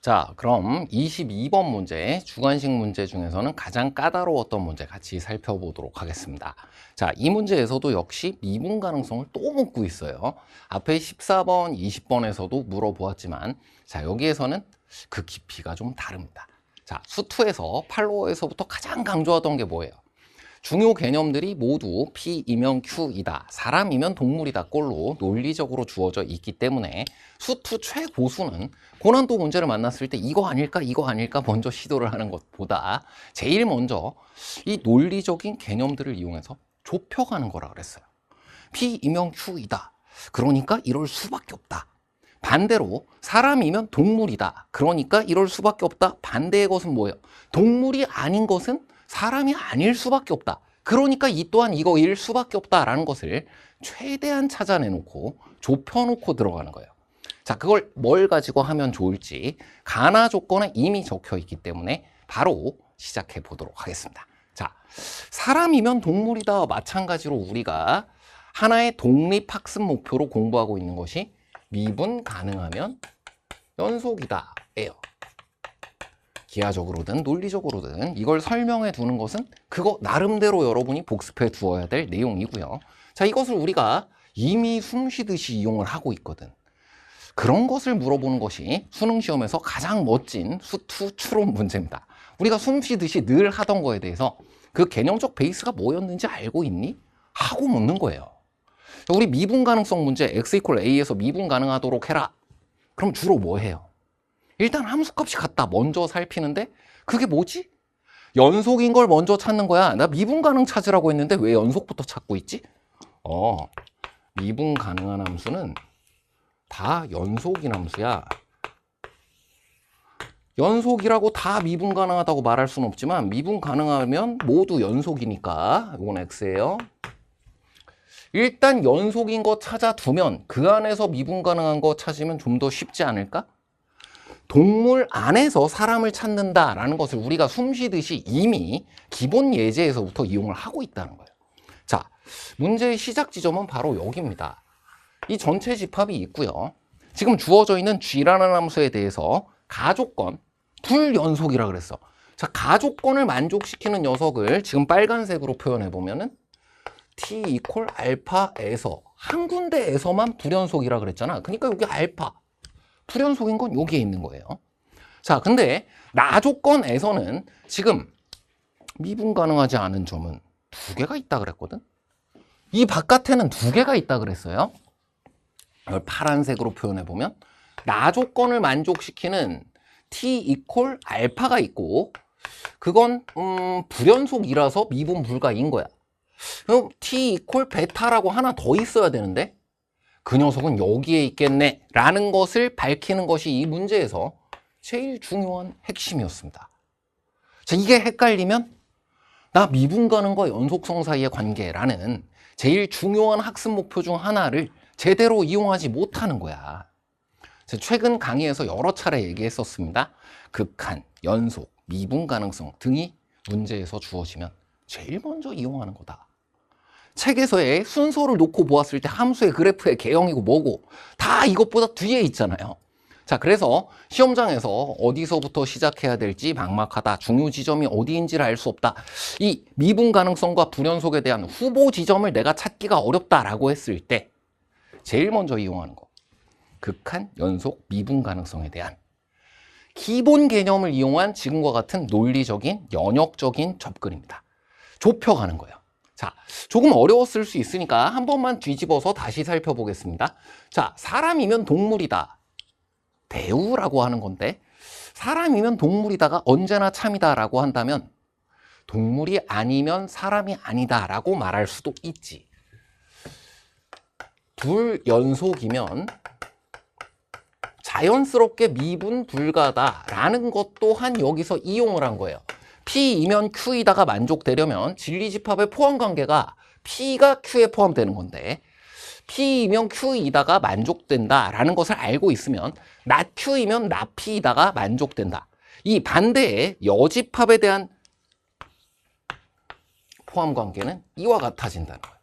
자, 그럼 22번 문제, 주관식 문제 중에서는 가장 까다로웠던 문제 같이 살펴보도록 하겠습니다. 자, 이 문제에서도 역시 미분 가능성을 또 묻고 있어요. 앞에 14번, 20번에서도 물어보았지만, 자, 여기에서는 그 깊이가 좀 다릅니다. 자, 수투에서 팔로워에서부터 가장 강조하던 게 뭐예요? 중요 개념들이 모두 P이면 Q이다, 사람이면 동물이다 꼴로 논리적으로 주어져 있기 때문에 수투 최고수는 고난도 문제를 만났을 때 이거 아닐까 먼저 시도를 하는 것보다 제일 먼저 이 논리적인 개념들을 이용해서 좁혀가는 거라 그랬어요. P이면 Q이다, 그러니까 이럴 수밖에 없다. 반대로 사람이면 동물이다, 그러니까 이럴 수밖에 없다. 반대의 것은 뭐예요? 동물이 아닌 것은 사람이 아닐 수밖에 없다. 그러니까 이 또한 이거일 수밖에 없다라는 것을 최대한 찾아내놓고 좁혀놓고 들어가는 거예요. 자, 그걸 뭘 가지고 하면 좋을지 가나 조건에 이미 적혀 있기 때문에 바로 시작해 보도록 하겠습니다. 자, 사람이면 동물이다 마찬가지로 우리가 하나의 독립학습 목표로 공부하고 있는 것이 미분 가능하면 연속이다 예요. 기하적으로든 논리적으로든 이걸 설명해 두는 것은 그거 나름대로 여러분이 복습해 두어야 될 내용이고요. 자, 이것을 우리가 이미 숨 쉬듯이 이용을 하고 있거든. 그런 것을 물어보는 것이 수능시험에서 가장 멋진 수투 추론 문제입니다. 우리가 숨 쉬듯이 늘 하던 거에 대해서 그 개념적 베이스가 뭐였는지 알고 있니? 하고 묻는 거예요. 우리 미분 가능성 문제 x=a에서 미분 가능하도록 해라. 그럼 주로 뭐 해요? 일단 함수값이 같다 먼저 살피는데 그게 뭐지? 연속인 걸 먼저 찾는 거야. 나 미분 가능 찾으라고 했는데 왜 연속부터 찾고 있지? 미분 가능한 함수는 다 연속인 함수야. 연속이라고 다 미분 가능하다고 말할 수는 없지만 미분 가능하면 모두 연속이니까 이건 x예요. 일단 연속인 거 찾아두면 그 안에서 미분 가능한 거 찾으면 좀 더 쉽지 않을까? 동물 안에서 사람을 찾는다라는 것을 우리가 숨쉬듯이 이미 기본 예제에서부터 이용을 하고 있다는 거예요. 자, 문제의 시작 지점은 바로 여기입니다. 이 전체 집합이 있고요. 지금 주어져 있는 G라는 함수에 대해서 가조건, 불연속이라 그랬어. 자, 가조건을 만족시키는 녀석을 지금 빨간색으로 표현해 보면은 T=알파에서 한 군데에서만 불연속이라 그랬잖아. 그러니까 여기 알파. 불연속인 건 여기에 있는 거예요. 자, 근데 나조건에서는 지금 미분 가능하지 않은 점은 두 개가 있다 그랬거든. 이 바깥에는 두 개가 있다 그랬어요. 이걸 파란색으로 표현해 보면 나조건을 만족시키는 T=알파가 있고 그건 불연속이라서 미분 불가인 거야. 그럼 T=베타라고 하나 더 있어야 되는데 그 녀석은 여기에 있겠네 라는 것을 밝히는 것이 이 문제에서 제일 중요한 핵심이었습니다. 자, 이게 헷갈리면 나 미분 가능과 연속성 사이의 관계라는 제일 중요한 학습 목표 중 하나를 제대로 이용하지 못하는 거야. 최근 강의에서 여러 차례 얘기했었습니다. 극한, 연속, 미분 가능성 등이 문제에서 주어지면 제일 먼저 이용하는 거다. 책에서의 순서를 놓고 보았을 때 함수의 그래프의 개형이고 뭐고 다 이것보다 뒤에 있잖아요. 자, 그래서 시험장에서 어디서부터 시작해야 될지 막막하다, 중요 지점이 어디인지를 알 수 없다, 이 미분 가능성과 불연속에 대한 후보 지점을 내가 찾기가 어렵다라고 했을 때 제일 먼저 이용하는 거, 극한, 연속, 미분 가능성에 대한 기본 개념을 이용한 지금과 같은 논리적인, 연역적인 접근입니다. 좁혀가는 거예요. 자, 조금 어려웠을 수 있으니까 한 번만 뒤집어서 다시 살펴보겠습니다. 자, 사람이면 동물이다. 대우라고 하는 건데 사람이면 동물이다가 언제나 참이다라고 한다면 동물이 아니면 사람이 아니다라고 말할 수도 있지. 불연속이면 자연스럽게 미분 불가다라는 것 또한 여기서 이용을 한 거예요. P이면 Q이다가 만족되려면 진리집합의 포함관계가 P가 Q에 포함되는 건데 P이면 Q이다가 만족된다라는 것을 알고 있으면 not Q이면 not P이다가 만족된다. 이 반대의 여집합에 대한 포함관계는 이와 같아진다는 거예요.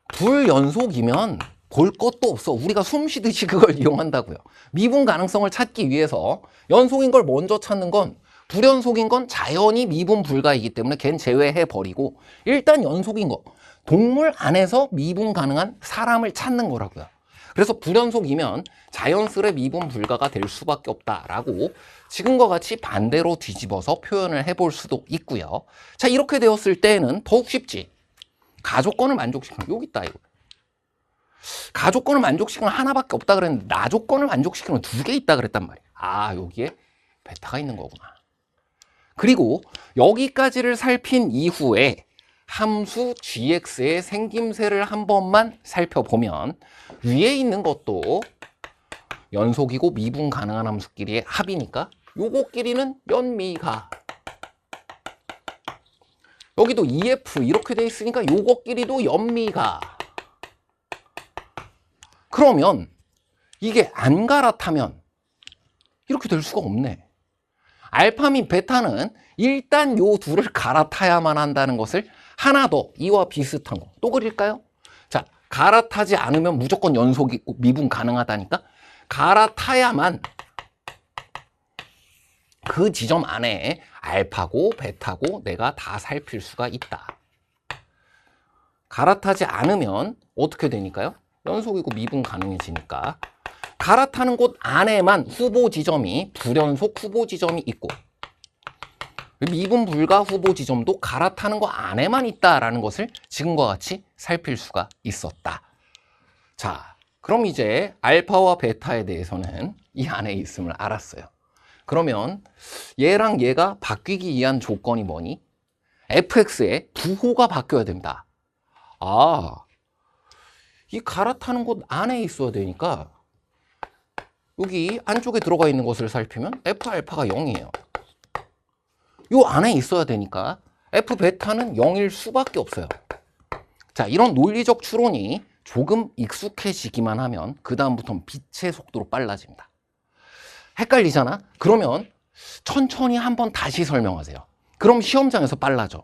불연속이면 볼 것도 없어. 우리가 숨 쉬듯이 그걸 이용한다고요. 미분 가능성을 찾기 위해서 연속인 걸 먼저 찾는 건, 불연속인 건 자연히 미분 불가이기 때문에 걘 제외해버리고 일단 연속인 거, 동물 안에서 미분 가능한 사람을 찾는 거라고요. 그래서 불연속이면 자연스레 미분 불가가 될 수밖에 없다라고 지금과 같이 반대로 뒤집어서 표현을 해볼 수도 있고요. 자, 이렇게 되었을 때는 더욱 쉽지. 가조건을 만족시키는, 여기 있다 이거. 가조건을 만족시키는 하나밖에 없다 그랬는데 나조건을 만족시키는 두 개 있다 그랬단 말이야. 아, 여기에 베타가 있는 거구나. 그리고 여기까지를 살핀 이후에 함수 gx의 생김새를 한 번만 살펴보면 위에 있는 것도 연속이고 미분 가능한 함수끼리의 합이니까 요거끼리는 연미가, 여기도 EF 이렇게 돼 있으니까 요거끼리도 연미가. 그러면 이게 안 갈아타면 이렇게 될 수가 없네. 알파 및 베타는 일단 요 둘을 갈아타야만 한다는 것을 하나 더 이와 비슷한 거 또 그릴까요? 자, 갈아타지 않으면 무조건 연속이 미분 가능하다니까 갈아타야만 그 지점 안에 알파고 베타고 내가 다 살필 수가 있다. 갈아타지 않으면 어떻게 되니까요? 연속이고 미분 가능해지니까 갈아타는 곳 안에만 후보 지점이, 불연속 후보 지점이 있고 미분 불가 후보 지점도 갈아타는 거 안에만 있다라는 것을 지금과 같이 살필 수가 있었다. 자, 그럼 이제 알파와 베타에 대해서는 이 안에 있음을 알았어요. 그러면 얘랑 얘가 바뀌기 위한 조건이 뭐니? fx의 부호가 바뀌어야 됩니다. 아, 이 갈아타는 곳 안에 있어야 되니까 여기 안쪽에 들어가 있는 것을 살피면 f 알파가 0이에요. 요 안에 있어야 되니까 f 베타는 0일 수밖에 없어요. 자, 이런 논리적 추론이 조금 익숙해지기만 하면 그 다음부터는 빛의 속도로 빨라집니다. 헷갈리잖아? 그러면 천천히 한번 다시 설명하세요. 그럼 시험장에서 빨라져.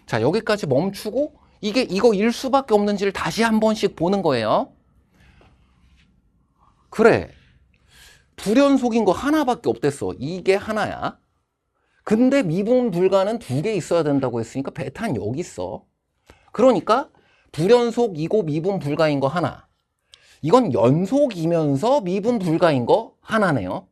자, 여기까지 멈추고 이게 이거일 수밖에 없는지를 다시 한 번씩 보는 거예요. 그래, 불연속인 거 하나밖에 없댔어. 이게 하나야. 근데 미분 불가는 두 개 있어야 된다고 했으니까 베타는 여기 있어. 그러니까 불연속이고 미분 불가인 거 하나. 이건 연속이면서 미분 불가인 거 하나네요.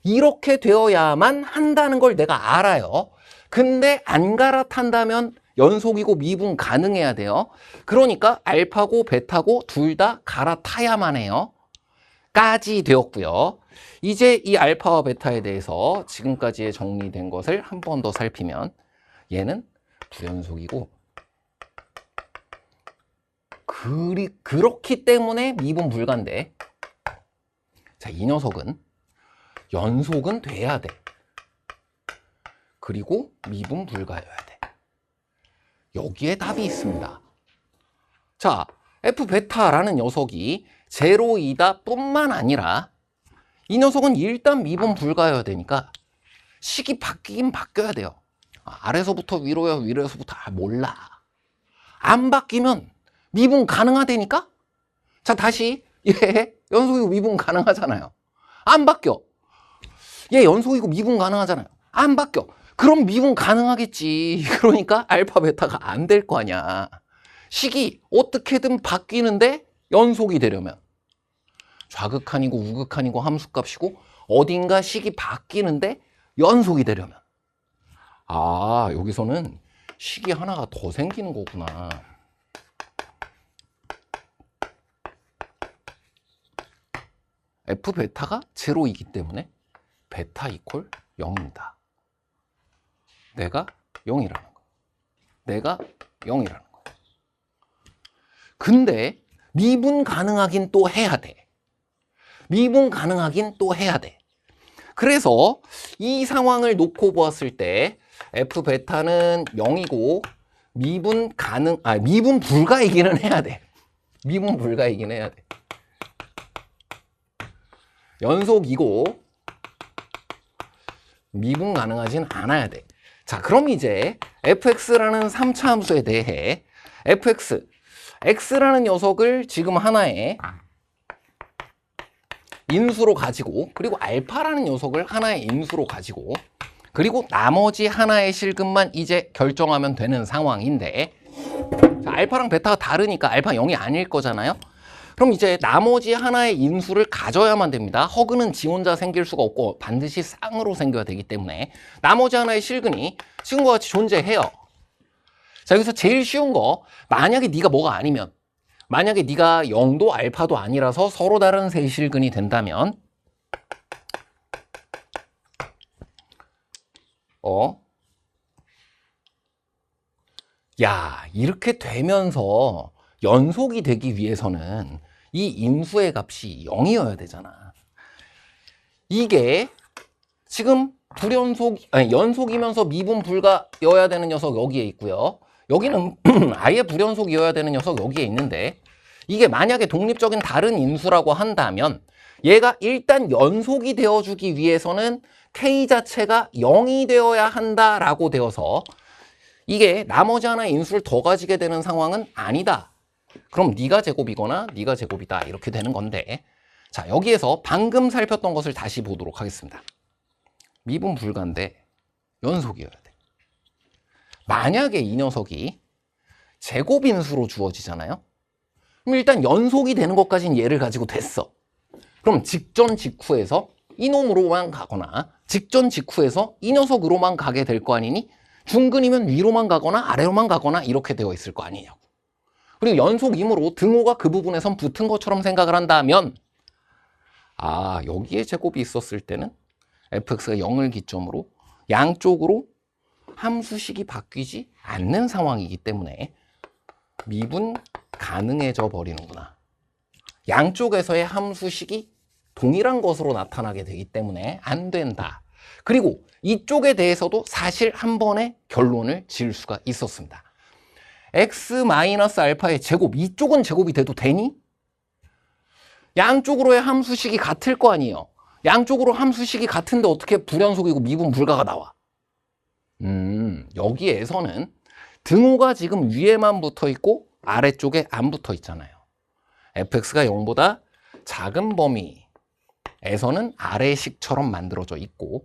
이렇게 되어야만 한다는 걸 내가 알아요. 근데 안 갈아탄다면 연속이고 미분 가능해야 돼요. 그러니까 알파고 베타고 둘 다 갈아타야만 해요. 까지 되었고요. 이제 이 알파와 베타에 대해서 지금까지의 정리된 것을 한 번 더 살피면 얘는 불연속이고 그렇기 때문에 미분 불가인데, 자, 이 녀석은 연속은 돼야 돼. 그리고 미분 불가여야 돼. 여기에 답이 있습니다. 자, f 베타라는 녀석이 제로이다 뿐만 아니라 이 녀석은 일단 미분 불가여야 되니까 식이 바뀌긴 바뀌어야 돼요. 아래서부터 위로야, 위로에서부터 몰라. 안 바뀌면 미분 가능하다니까? 자, 다시 얘 연속이고 미분 가능하잖아요. 안 바뀌어. 얘 연속이고 미분 가능하잖아요. 안 바뀌어. 그럼 미분 가능하겠지. 그러니까 알파 베타가 안 될 거 아니야. 식이 어떻게든 바뀌는데 연속이 되려면 좌극한이고 우극한이고 함수값이고 어딘가 식이 바뀌는데 연속이 되려면, 아, 여기서는 식이 하나가 더 생기는 거구나. f 베타가 제로이기 때문에 베타 이퀄 0입니다. 내가 0이라는 거야. 내가 0이라는 거야. 근데 미분 가능하긴 또 해야 돼. 미분 가능하긴 또 해야 돼. 그래서 이 상황을 놓고 보았을 때 f 베타는 0이고 미분 불가이기는 해야 돼. 미분 불가이긴 해야 돼. 연속이고 미분 가능하진 않아야 돼. 자, 그럼 이제 fx라는 3차 함수에 대해 fx x라는 녀석을 지금 하나의 인수로 가지고, 그리고 알파라는 녀석을 하나의 인수로 가지고, 그리고 나머지 하나의 실근만 이제 결정하면 되는 상황인데, 자, 알파랑 베타가 다르니까 알파 0이 아닐 거잖아요. 그럼 이제 나머지 하나의 인수를 가져야만 됩니다. 허그는 지 혼자 생길 수가 없고 반드시 쌍으로 생겨야 되기 때문에 나머지 하나의 실근이 지금과 같이 존재해요. 자, 여기서 제일 쉬운 거, 만약에 네가 뭐가 아니면, 만약에 네가 0도 알파도 아니라서 서로 다른 세 실근이 된다면 야, 이렇게 되면서 연속이 되기 위해서는 이 인수의 값이 0이어야 되잖아. 이게 지금 연속이면서 미분 불가여야 되는 녀석 여기에 있고요. 여기는 아예 불연속이어야 되는 녀석 여기에 있는데, 이게 만약에 독립적인 다른 인수라고 한다면 얘가 일단 연속이 되어주기 위해서는 K 자체가 0이 되어야 한다라고 되어서 이게 나머지 하나의 인수를 더 가지게 되는 상황은 아니다. 그럼 네가 제곱이거나 네가 제곱이다 이렇게 되는 건데, 자, 여기에서 방금 살폈던 것을 다시 보도록 하겠습니다. 미분 불가인데 연속이어야 돼. 만약에 이 녀석이 제곱인수로 주어지잖아요. 그럼 일단 연속이 되는 것까지는 얘를 가지고 됐어. 그럼 직전 직후에서 이놈으로만 가거나 직전 직후에서 이 녀석으로만 가게 될 거 아니니, 중근이면 위로만 가거나 아래로만 가거나 이렇게 되어 있을 거 아니냐고. 그리고 연속이므로 등호가 그 부분에선 붙은 것처럼 생각을 한다면, 아, 여기에 제곱이 있었을 때는 fx가 0을 기점으로 양쪽으로 함수식이 바뀌지 않는 상황이기 때문에 미분 가능해져 버리는구나. 양쪽에서의 함수식이 동일한 것으로 나타나게 되기 때문에 안 된다. 그리고 이쪽에 대해서도 사실 한 번에 결론을 지을 수가 있었습니다. x-알파의 제곱, 이쪽은 제곱이 돼도 되니? 양쪽으로의 함수식이 같을 거 아니에요. 양쪽으로 함수식이 같은데 어떻게 불연속이고 미분 불가가 나와? 여기에서는 등호가 지금 위에만 붙어 있고 아래쪽에 안 붙어 있잖아요. fx가 0보다 작은 범위에서는 아래식처럼 만들어져 있고,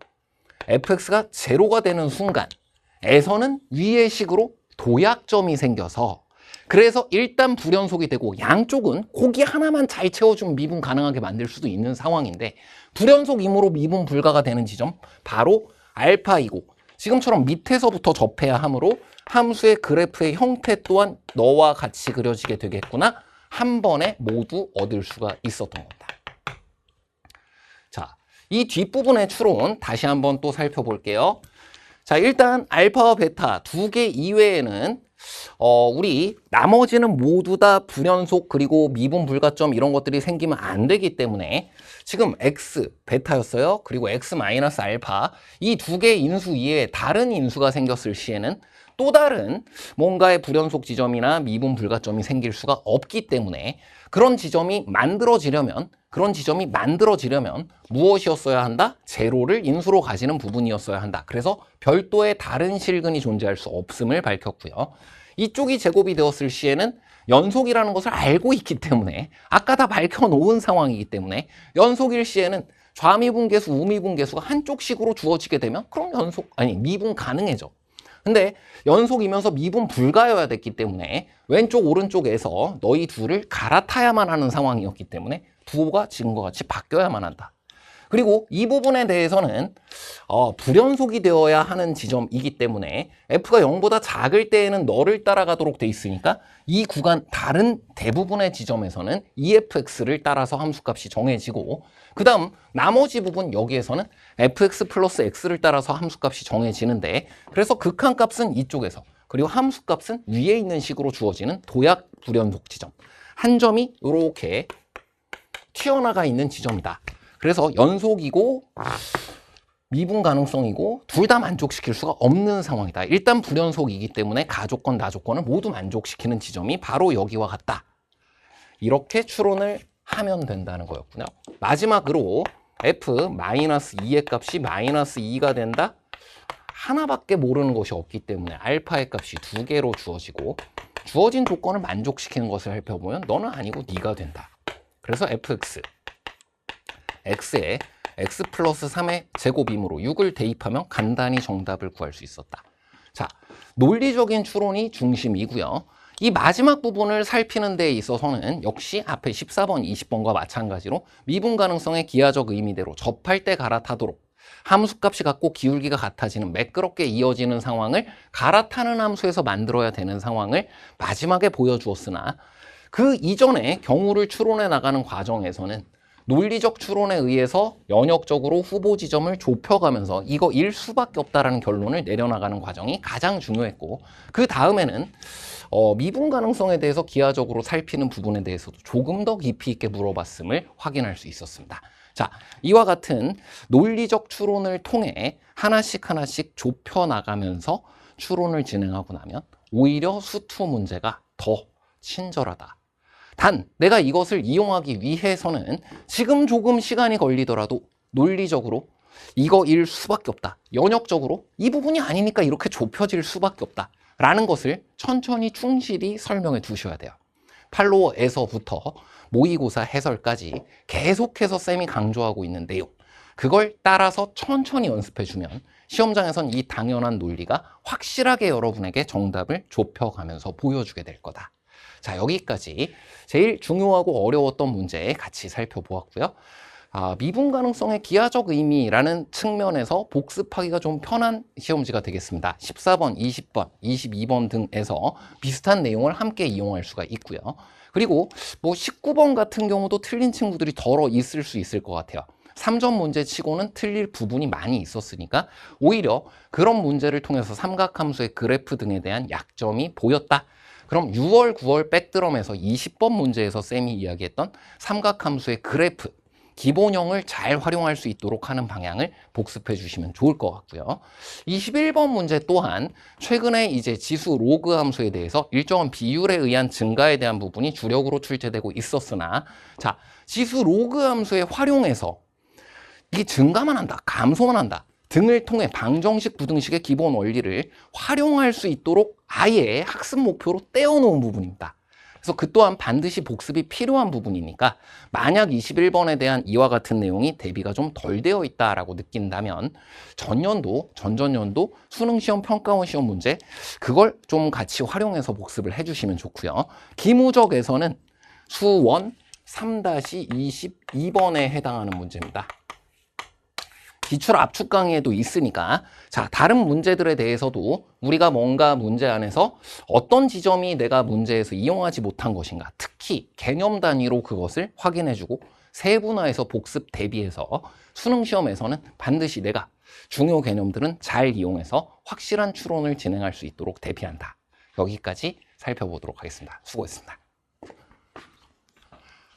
fx가 제로가 되는 순간에서는 위의 식으로 도약점이 생겨서, 그래서 일단 불연속이 되고 양쪽은 고기 하나만 잘 채워주면 미분 가능하게 만들 수도 있는 상황인데, 불연속이므로 미분 불가가 되는 지점, 바로 알파이고, 지금처럼 밑에서부터 접해야 하므로 함수의 그래프의 형태 또한 너와 같이 그려지게 되겠구나, 한 번에 모두 얻을 수가 있었던 겁니다. 자, 이 뒷부분의 추론 다시 한번 또 살펴볼게요. 자, 일단 알파와 베타 두 개 이외에는 우리 나머지는 모두 다 불연속 그리고 미분 불가점 이런 것들이 생기면 안 되기 때문에 지금 x 베타였어요. 그리고 x 마이너스 알파 이 두 개의 인수 이외에 다른 인수가 생겼을 시에는 또 다른 뭔가의 불연속 지점이나 미분 불가점이 생길 수가 없기 때문에 그런 지점이 만들어지려면 무엇이었어야 한다? 제로를 인수로 가지는 부분이었어야 한다. 그래서 별도의 다른 실근이 존재할 수 없음을 밝혔고요. 이쪽이 제곱이 되었을 시에는 연속이라는 것을 알고 있기 때문에 아까 다 밝혀놓은 상황이기 때문에 연속일 시에는 좌미분계수, 우미분계수가 한쪽식으로 주어지게 되면 그럼 미분 가능해져. 근데 연속이면서 미분 불가여야 됐기 때문에 왼쪽 오른쪽에서 너희 둘을 갈아타야만 하는 상황이었기 때문에 부호가 지금과 같이 바뀌어야만 한다. 그리고 이 부분에 대해서는 불연속이 되어야 하는 지점이기 때문에 f가 0보다 작을 때에는 너를 따라가도록 돼 있으니까 이 구간 다른 대부분의 지점에서는 efx를 따라서 함수값이 정해지고, 그 다음 나머지 부분 여기에서는 fx 플러스 x를 따라서 함수값이 정해지는데, 그래서 극한값은 이쪽에서, 그리고 함수값은 위에 있는 식으로 주어지는 도약 불연속 지점 한 점이 이렇게 튀어나가 있는 지점이다. 그래서 연속이고 미분 가능성이고 둘 다 만족시킬 수가 없는 상황이다. 일단 불연속이기 때문에 가조건, 나조건을 모두 만족시키는 지점이 바로 여기와 같다. 이렇게 추론을 하면 된다는 거였군요. 마지막으로 f-2의 값이 -2가 된다? 하나밖에 모르는 것이 없기 때문에 알파의 값이 2개로 주어지고 주어진 조건을 만족시키는 것을 살펴보면 너는 아니고 네가 된다. 그래서 fx, x에 x 플러스 3의 제곱이므로 6을 대입하면 간단히 정답을 구할 수 있었다. 자, 논리적인 추론이 중심이고요. 이 마지막 부분을 살피는 데 있어서는 역시 앞에 14번, 20번과 마찬가지로 미분 가능성의 기하적 의미대로 접할 때 갈아타도록 함수값이 같고 기울기가 같아지는 매끄럽게 이어지는 상황을 갈아타는 함수에서 만들어야 되는 상황을 마지막에 보여주었으나 그 이전에 경우를 추론해 나가는 과정에서는 논리적 추론에 의해서 연역적으로 후보 지점을 좁혀가면서 이거 일 수밖에 없다라는 결론을 내려나가는 과정이 가장 중요했고, 그 다음에는 미분 가능성에 대해서 기하적으로 살피는 부분에 대해서도 조금 더 깊이 있게 물어봤음을 확인할 수 있었습니다. 자, 이와 같은 논리적 추론을 통해 하나씩 좁혀나가면서 추론을 진행하고 나면 오히려 수투 문제가 더 친절하다. 단, 내가 이것을 이용하기 위해서는 지금 조금 시간이 걸리더라도 논리적으로 이거일 수밖에 없다. 연역적으로 이 부분이 아니니까 이렇게 좁혀질 수밖에 없다. 라는 것을 천천히 충실히 설명해 두셔야 돼요. 팔로워에서부터 모의고사 해설까지 계속해서 쌤이 강조하고 있는 내용, 그걸 따라서 천천히 연습해주면 시험장에선 이 당연한 논리가 확실하게 여러분에게 정답을 좁혀가면서 보여주게 될 거다. 자, 여기까지 제일 중요하고 어려웠던 문제 같이 살펴보았고요. 미분 가능성의 기하적 의미라는 측면에서 복습하기가 좀 편한 시험지가 되겠습니다. 14번, 20번, 22번 등에서 비슷한 내용을 함께 이용할 수가 있고요. 그리고 뭐 19번 같은 경우도 틀린 친구들이 덜어 있을 수 있을 것 같아요. 3점 문제 치고는 틀릴 부분이 많이 있었으니까 오히려 그런 문제를 통해서 삼각함수의 그래프 등에 대한 약점이 보였다. 그럼 6월, 9월 백드럼에서 20번 문제에서 쌤이 이야기했던 삼각함수의 그래프, 기본형을 잘 활용할 수 있도록 하는 방향을 복습해 주시면 좋을 것 같고요. 21번 문제 또한 최근에 이제 지수 로그 함수에 대해서 일정한 비율에 의한 증가에 대한 부분이 주력으로 출제되고 있었으나, 자, 지수 로그 함수에 활용해서 이게 증가만 한다, 감소만 한다 등을 통해 방정식, 부등식의 기본 원리를 활용할 수 있도록 아예 학습 목표로 떼어놓은 부분입니다. 그래서 그 또한 반드시 복습이 필요한 부분이니까 만약 21번에 대한 이와 같은 내용이 대비가 좀 덜 되어 있다라고 느낀다면 전년도, 전전년도 수능시험, 평가원 시험 문제 그걸 좀 같이 활용해서 복습을 해주시면 좋고요. 기무적에서는 수원 3-22번에 해당하는 문제입니다. 기출 압축 강의에도 있으니까, 자, 다른 문제들에 대해서도 우리가 뭔가 문제 안에서 어떤 지점이 내가 문제에서 이용하지 못한 것인가, 특히 개념 단위로 그것을 확인해주고 세분화해서 복습 대비해서 수능 시험에서는 반드시 내가 중요 개념들은 잘 이용해서 확실한 추론을 진행할 수 있도록 대비한다. 여기까지 살펴보도록 하겠습니다. 수고했습니다.